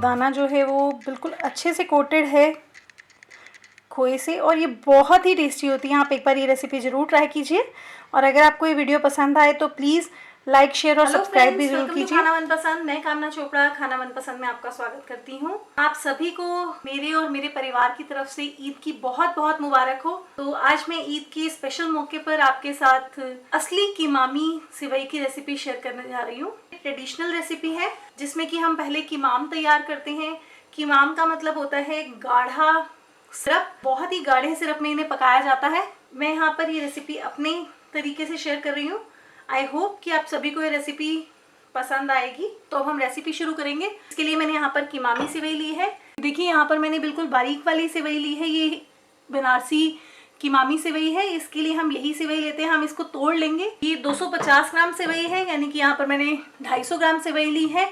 साबूदाना जो है वो बिल्कुल अच्छे से कोटेड है खोए से, और ये बहुत ही टेस्टी होती है। आप एक बार ये रेसिपी ज़रूर ट्राई कीजिए, और अगर आपको ये वीडियो पसंद आए तो प्लीज़ लाइक, शेयर और सब्सक्राइब भी जरूर कीजिए। खाना मनपसंद, मैं कामना चोपड़ा खाना मनपसंद में आपका स्वागत करती हूँ। आप सभी को मेरे और मेरे परिवार की तरफ से ईद की बहुत बहुत मुबारक हो। तो आज मैं ईद के स्पेशल मौके पर आपके साथ असली कीमामी सेवई की रेसिपी शेयर करने जा रही हूँ। ट्रेडिशनल रेसिपी है जिसमें कि हम पहले कीमाम तैयार करते हैं। कीमाम का मतलब होता है गाढ़ा सिरप, बहुत ही गाढ़े सिरप में इन्हें पकाया जाता है। मैं यहाँ पर ये रेसिपी अपने तरीके से शेयर कर रही हूँ। आई होप कि आप सभी को ये रेसिपी पसंद आएगी। तो अब हम रेसिपी शुरू करेंगे। इसके लिए मैंने यहाँ पर कीमामी सेवई ली है। देखिए यहाँ पर मैंने बिल्कुल बारीक वाली सेवई ली है। ये बनारसी कीमामी सेवई है, इसके लिए हम यही सेवई लेते हैं। हम इसको तोड़ लेंगे। ये 250 ग्राम सेवई है, यानी कि यहाँ पर मैंने 250 ग्राम सेवई ली है।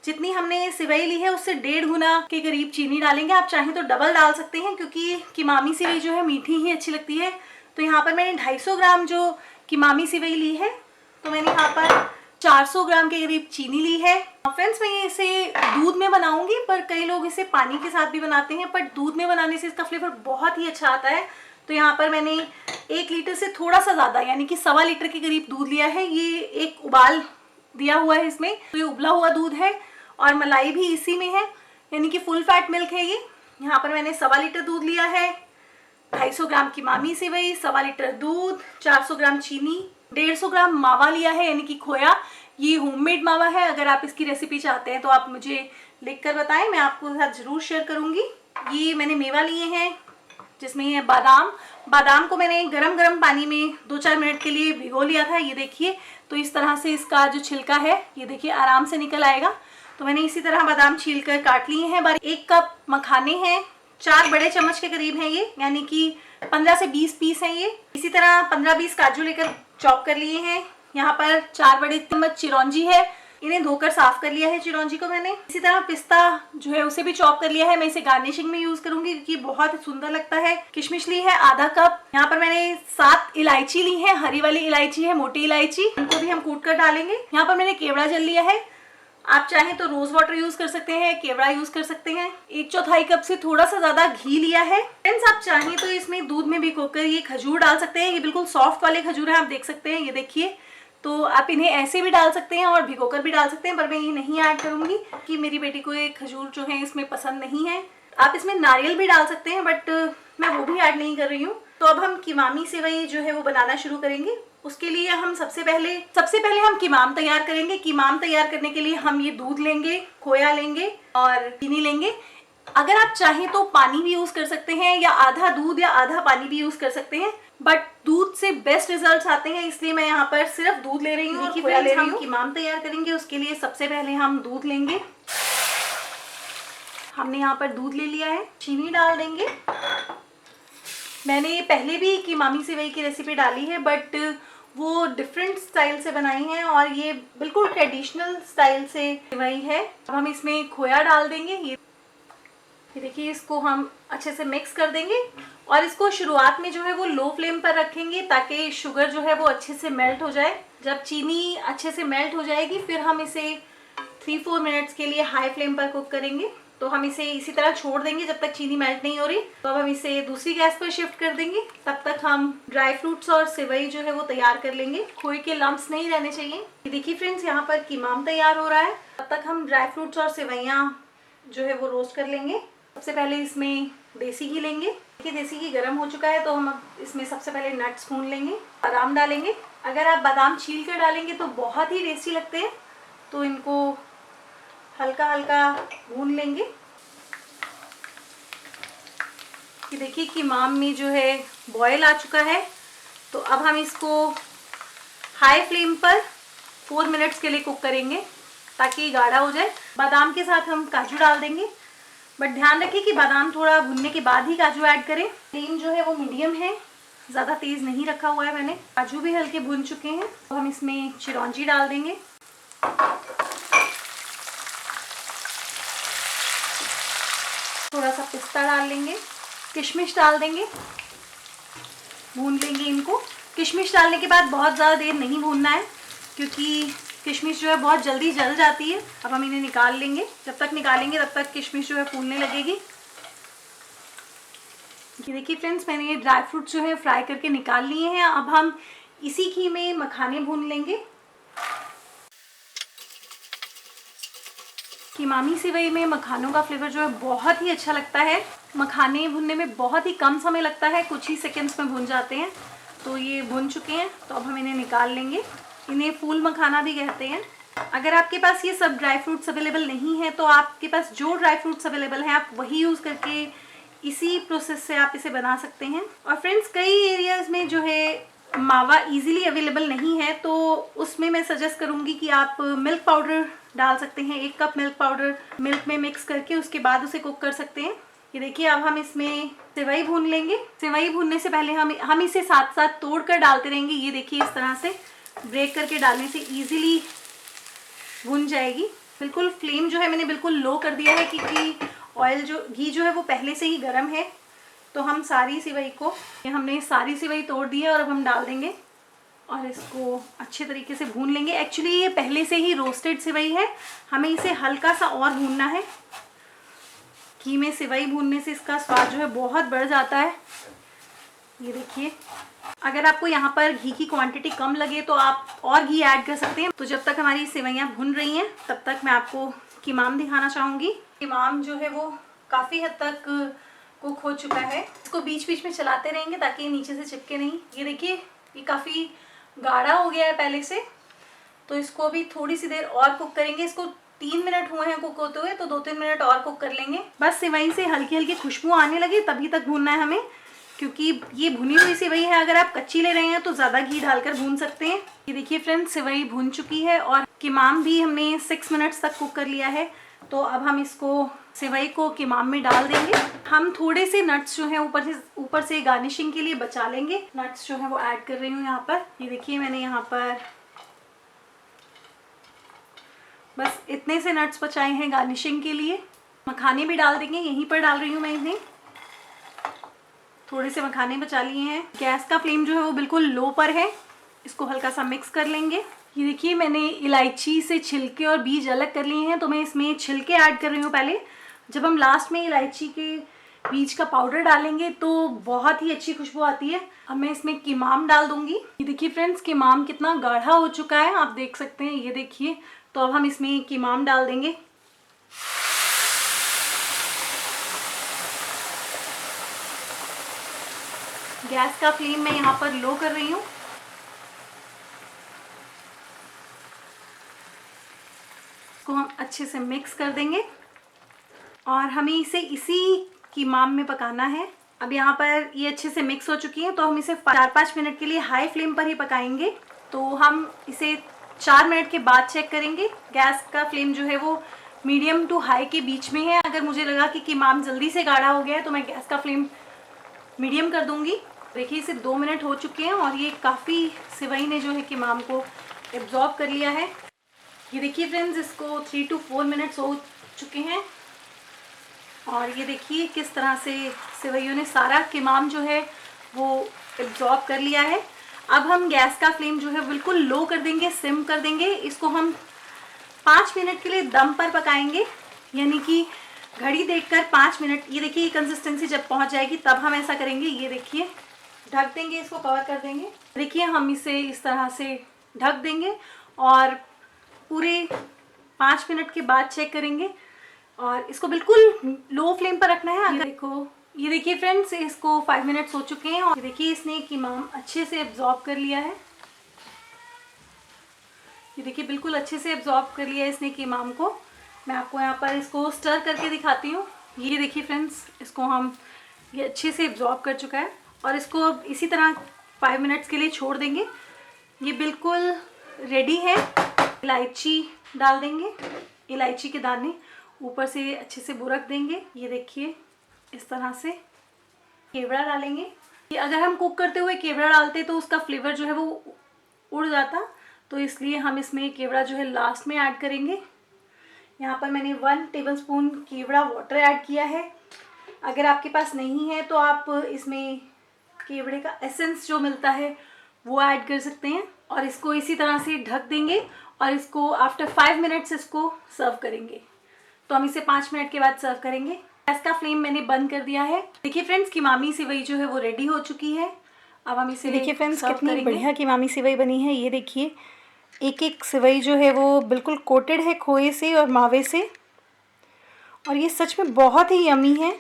जितनी हमने सेवई ली है उससे 1.5 गुना के करीब चीनी डालेंगे। आप चाहें तो डबल डाल सकते हैं, क्योंकि कीमामी सेवई जो है मीठी ही अच्छी लगती है। तो यहाँ पर मैंने 250 ग्राम जो कीमामी सेवई ली है, तो मैंने यहाँ पर 400 ग्राम के करीब चीनी ली है। फ्रेंड्स, मैं इसे दूध में बनाऊंगी, पर कई लोग इसे पानी के साथ भी बनाते हैं, पर दूध में बनाने से इसका फ्लेवर बहुत ही अच्छा आता है। तो यहाँ पर मैंने 1 लीटर से थोड़ा सा ज़्यादा, यानी कि 1.25 लीटर के करीब दूध लिया है। ये एक उबाल दिया हुआ है इसमें, तो ये उबला हुआ दूध है और मलाई भी इसी में है, यानी कि फुल फैट मिल्क है ये। यहाँ पर मैंने 1.25 लीटर दूध लिया है, 250 ग्राम कीमामी सेवई, 1.25 लीटर दूध, 400 ग्राम चीनी, 150 ग्राम मावा लिया है, यानी कि खोया। ये होममेड मावा है। अगर आप इसकी रेसिपी चाहते हैं तो आप मुझे लिखकर बताएं, मैं आपको साथ जरूर शेयर करूंगी। ये मैंने मेवा लिए हैं, जिसमें ये बादाम। बादाम को मैंने गरम गरम पानी में 2-4 मिनट के लिए भिगो लिया था। ये देखिए, तो इस तरह से इसका जो छिलका है ये देखिए आराम से निकल आएगा। तो मैंने इसी तरह बादाम छील कर काट लिए हैं। 1 कप मखाने हैं, 4 बड़े चम्मच के करीब हैं ये, यानी कि 15 से 20 पीस हैं ये। इसी तरह 15-20 काजू लेकर चॉप कर लिए हैं। यहाँ पर 4 बड़े चम्मच चिरौंजी है, इन्हें धोकर साफ कर लिया है चिरौंजी को मैंने। इसी तरह पिस्ता जो है उसे भी चॉप कर लिया है। मैं इसे गार्निशिंग में यूज करूंगी क्योंकि बहुत सुंदर लगता है। किशमिश ली है आधा कप। यहाँ पर मैंने 7 इलायची ली है, हरी वाली इलायची है, मोटी इलायची, इनको भी हम कूट कर डालेंगे। यहाँ पर मैंने केवड़ा जल लिया है। आप चाहें तो रोज वाटर यूज कर सकते हैं, केवड़ा यूज कर सकते हैं। 1/4 कप से थोड़ा सा ज्यादा घी लिया है। फ्रेंड्स, आप चाहें तो इसमें दूध में भिगोकर ये खजूर डाल सकते हैं। ये बिल्कुल सॉफ्ट वाले खजूर है, आप देख सकते हैं, ये देखिए। तो आप इन्हें ऐसे भी डाल सकते हैं और भिगोकर भी डाल सकते हैं, पर मैं ये नहीं ऐड करूंगी कि मेरी बेटी को ये खजूर जो है इसमें पसंद नहीं है। आप इसमें नारियल भी डाल सकते हैं, बट मैं वो भी ऐड नहीं कर रही हूँ। तो अब हम कीमामी सेवई जो है वो बनाना शुरू करेंगे। उसके लिए हम सबसे पहले हम कीमाम तैयार करेंगे। कीमाम तैयार करने के लिए हम ये दूध लेंगे, खोया लेंगे और चीनी लेंगे। अगर आप चाहें तो पानी भी यूज कर सकते हैं, या आधा दूध या आधा पानी भी यूज कर सकते हैं, बट दूध से बेस्ट रिजल्ट्स आते हैं, इसलिए मैं यहाँ पर सिर्फ दूध ले रही हूँ। खोया ले रही हूँ। कीमाम तैयार करेंगे, उसके लिए सबसे पहले हम दूध लेंगे। हमने यहाँ पर दूध ले लिया है, चीनी डाल देंगे। मैंने पहले भी कीमामी सेवई की रेसिपी डाली है, बट वो डिफरेंट स्टाइल से बनाई है और ये बिल्कुल ट्रेडिशनल स्टाइल से सेवई है। अब हम इसमें खोया डाल देंगे। ये देखिए, इसको हम अच्छे से मिक्स कर देंगे और इसको शुरुआत में जो है वो लो फ्लेम पर रखेंगे, ताकि शुगर जो है वो अच्छे से मेल्ट हो जाए। जब चीनी अच्छे से मेल्ट हो जाएगी, फिर हम इसे 3-4 मिनट्स के लिए हाई फ्लेम पर कुक करेंगे। तो हम इसे इसी तरह छोड़ देंगे जब तक चीनी मेल्ट नहीं हो रही। तो अब हम इसे दूसरी गैस पर शिफ्ट कर देंगे। तब तक हम ड्राई फ्रूट्स और सेवई जो है वो तैयार कर लेंगे। खोए के लम्प्स नहीं रहने चाहिए। ये देखिए फ्रेंड्स, यहाँ पर कीमाम तैयार हो रहा है। तब तक हम ड्राई फ्रूट्स और सेवैयाँ जो है वो रोस्ट कर लेंगे। सबसे पहले इसमें देसी घी लेंगे। देखिए, देसी घी गर्म हो चुका है, तो हम इसमें सबसे पहले नट्स भून लेंगे। बादाम डालेंगे। अगर आप बादाम छील कर डालेंगे तो बहुत ही टेस्टी लगते हैं, तो इनको हल्का हल्का भून लेंगे। कि देखिए कीमाम में जो है बॉयल आ चुका है, तो अब हम इसको हाई फ्लेम पर 4 मिनट्स के लिए कुक करेंगे, ताकि गाढ़ा हो जाए। बादाम के साथ हम काजू डाल देंगे, बट ध्यान रखिए कि बादाम थोड़ा भुनने के बाद ही काजू ऐड करें। फ्लेम जो है वो मीडियम है, ज़्यादा तेज़ नहीं रखा हुआ है मैंने। काजू भी हल्के भुन चुके हैं, तो हम इसमें चिरौंजी डाल देंगे। थोड़ा सा पिस्ता डाल लेंगे, किशमिश डाल देंगे, भून लेंगे इनको। किशमिश डालने के बाद बहुत ज़्यादा देर नहीं भूनना है, क्योंकि किशमिश जो है बहुत जल्दी जल जाती है। अब हम इन्हें निकाल लेंगे। जब तक निकालेंगे तब तक किशमिश जो है फूलने लगेगी। ये देखिए फ्रेंड्स, मैंने ये ड्राई फ्रूट जो है फ्राई करके निकाल लिए हैं। अब हम इसी घी में मखाने भून लेंगे। कीमामी सेवई में मखानों का फ्लेवर जो है बहुत ही अच्छा लगता है। मखाने भुनने में बहुत ही कम समय लगता है, कुछ ही सेकंड्स में भुन जाते हैं। तो ये भुन चुके हैं, तो अब हम इन्हें निकाल लेंगे। इन्हें फूल मखाना भी कहते हैं। अगर आपके पास ये सब ड्राई फ्रूट्स अवेलेबल नहीं है तो आपके पास जो ड्राई फ्रूट्स अवेलेबल हैं आप वही यूज़ करके इसी प्रोसेस से आप इसे बना सकते हैं। और फ्रेंड्स, कई एरियाज़ में जो है मावा इजीली अवेलेबल नहीं है, तो उसमें मैं सजेस्ट करूँगी कि आप मिल्क पाउडर डाल सकते हैं। 1 कप मिल्क पाउडर मिल्क में मिक्स करके उसके बाद उसे कुक कर सकते हैं। ये देखिए, अब हम इसमें सेवई भून लेंगे। सेवई भूनने से पहले हम इसे साथ साथ तोड़ कर डालते रहेंगे। ये देखिए, इस तरह से ब्रेक करके डालने से ईजिली भुन जाएगी। बिल्कुल फ्लेम जो है मैंने बिल्कुल लो कर दिया है, क्योंकि घी जो है वो पहले से ही गर्म है। तो हम सारी सेवई को, हमने सारी सेवई तोड़ दी है और अब हम डाल देंगे और इसको अच्छे तरीके से भून लेंगे। एक्चुअली ये पहले से ही रोस्टेड सेवई है, हमें इसे हल्का सा और भूनना है। घी में सेवई भूनने से इसका स्वाद जो है बहुत बढ़ जाता है। ये देखिए, अगर आपको यहाँ पर घी की क्वांटिटी कम लगे तो आप और घी ऐड कर सकते हैं। तो जब तक हमारी सेवइयाँ भुन रही हैं तब तक मैं आपको कीमाम दिखाना चाहूँगी। कीमाम जो है वो काफ़ी हद तक कुक हो चुका है। इसको बीच बीच में चलाते रहेंगे ताकि ये नीचे से चिपके नहीं। ये देखिए, ये काफ़ी गाढ़ा हो गया है पहले से, तो इसको अभी थोड़ी सी देर और कुक करेंगे। इसको 3 मिनट हुए हैं कुक होते हुए, तो 2-3 मिनट और कुक कर लेंगे। बस सेवई से हल्की हल्की खुशबू आने लगे तभी तक भूनना है हमें, क्योंकि ये भुनी हुई सेवई है। अगर आप कच्ची ले रहे हैं तो ज़्यादा घी डालकर भून सकते हैं। ये देखिए फ्रेंड्स, सेवई भून चुकी है और कीमाम भी हमने 6 मिनट्स तक कुक कर लिया है। तो अब हम इसको सेवई को कीमाम में डाल देंगे। हम थोड़े से नट्स जो हैं ऊपर से गार्निशिंग के लिए बचा लेंगे। नट्स जो है वो ऐड कर रही हूँ यहाँ पर। ये देखिए, मैंने यहाँ पर बस इतने से नट्स बचाए हैं गार्निशिंग के लिए। मखाने भी डाल देंगे, यहीं पर डाल रही हूँ मैं इन्हें। थोड़े से मखाने बचा लिए हैं। गैस का फ्लेम जो है वो बिल्कुल लो पर है। इसको हल्का सा मिक्स कर लेंगे। ये देखिए, मैंने इलायची से छिलके और बीज अलग कर लिए हैं, तो मैं इसमें छिलके ऐड कर रही हूँ पहले। जब हम लास्ट में इलायची के बीज का पाउडर डालेंगे तो बहुत ही अच्छी खुशबू आती है। अब मैं इसमें कीमाम डाल दूंगी। ये देखिए फ्रेंड्स, कीमाम कितना गाढ़ा हो चुका है, आप देख सकते हैं। ये देखिए, तो अब हम इसमें कीमाम डाल देंगे। गैस का फ्लेम मैं यहाँ पर लो कर रही हूँ। इसको हम अच्छे से मिक्स कर देंगे और हमें इसे इसी कीमाम में पकाना है। अब यहाँ पर ये अच्छे से मिक्स हो चुकी है, तो हम इसे 4-5 मिनट के लिए हाई फ्लेम पर ही पकाएंगे। तो हम इसे 4 मिनट के बाद चेक करेंगे। गैस का फ्लेम जो है वो मीडियम टू हाई के बीच में है। अगर मुझे लगा कि कीमाम जल्दी से गाढ़ा हो गया है तो मैं गैस का फ्लेम मीडियम कर दूंगी। देखिए, इसे 2 मिनट हो चुके हैं और ये काफ़ी सेवई ने जो है कीमाम को एब्जॉर्ब कर लिया है। ये देखिए फ्रेंड्स, इसको 3 to 4 मिनट्स हो चुके हैं और ये देखिए किस तरह से सेवइयों ने सारा कीमाम जो है वो एब्जॉर्ब कर लिया है। अब हम गैस का फ्लेम जो है बिल्कुल लो कर देंगे, सिम कर देंगे। इसको हम 5 मिनट के लिए दम पर पकाएंगे, यानी कि घड़ी देखकर 5 मिनट। ये देखिए, कंसिस्टेंसी जब पहुंच जाएगी तब हम ऐसा करेंगे। ये देखिए, ढक देंगे, इसको कवर कर देंगे। देखिए, हम इसे इस तरह से ढक देंगे और पूरे 5 मिनट के बाद चेक करेंगे और इसको बिल्कुल लो फ्लेम पर रखना है। ये देखिए फ्रेंड्स, इसको 5 मिनट्स हो चुके हैं और देखिए इसने कीमाम अच्छे से एब्जॉर्ब कर लिया है। ये देखिए, बिल्कुल अच्छे से एब्जॉर्ब कर लिया है इसने कीमाम को। मैं आपको यहाँ पर इसको स्टर करके दिखाती हूँ। ये देखिए फ्रेंड्स, इसको ये अच्छे से एब्जॉर्ब कर चुका है और इसको अब इसी तरह 5 मिनट्स के लिए छोड़ देंगे। ये बिल्कुल रेडी है। इलायची डाल देंगे, इलायची के दाने ऊपर से अच्छे से बुरक देंगे। ये देखिए, इस तरह से केवड़ा डालेंगे। ये अगर हम कुक करते हुए केवड़ा डालते तो उसका फ्लेवर जो है वो उड़ जाता, तो इसलिए हम इसमें केवड़ा जो है लास्ट में ऐड करेंगे। यहाँ पर मैंने 1 टेबलस्पून केवड़ा वाटर ऐड किया है। अगर आपके पास नहीं है तो आप इसमें केवड़े का एसेंस जो मिलता है वो ऐड कर सकते हैं और इसको इसी तरह से ढक देंगे और इसको आफ्टर 5 मिनट्स इसको सर्व करेंगे। तो हम इसे 5 मिनट के बाद सर्व करेंगे। गैस का फ्लेम मैंने बंद कर दिया है। देखिए फ्रेंड्स, कीमामी सेवई जो है वो रेडी हो चुकी है। अब हम इसे देखिए फ्रेंड्स, सर्व कितनी करेंगे। बढ़िया कीमामी सेवई बनी है। ये देखिए, एक एक सेवई जो है वो बिल्कुल कोटेड है खोए से और मावे से, और ये सच में बहुत ही यमी है।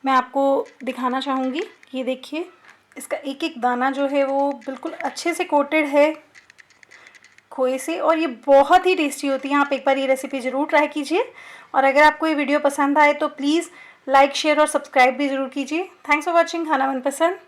मैं आपको दिखाना चाहूँगी। ये देखिए, इसका एक एक दाना जो है वो बिल्कुल अच्छे से कोटेड है खोए से, और ये बहुत ही टेस्टी होती है। आप एक बार ये रेसिपी ज़रूर ट्राई कीजिए, और अगर आपको ये वीडियो पसंद आए तो प्लीज़ लाइक, शेयर और सब्सक्राइब भी ज़रूर कीजिए। थैंक्स फॉर वॉचिंग खाना मनपसंद।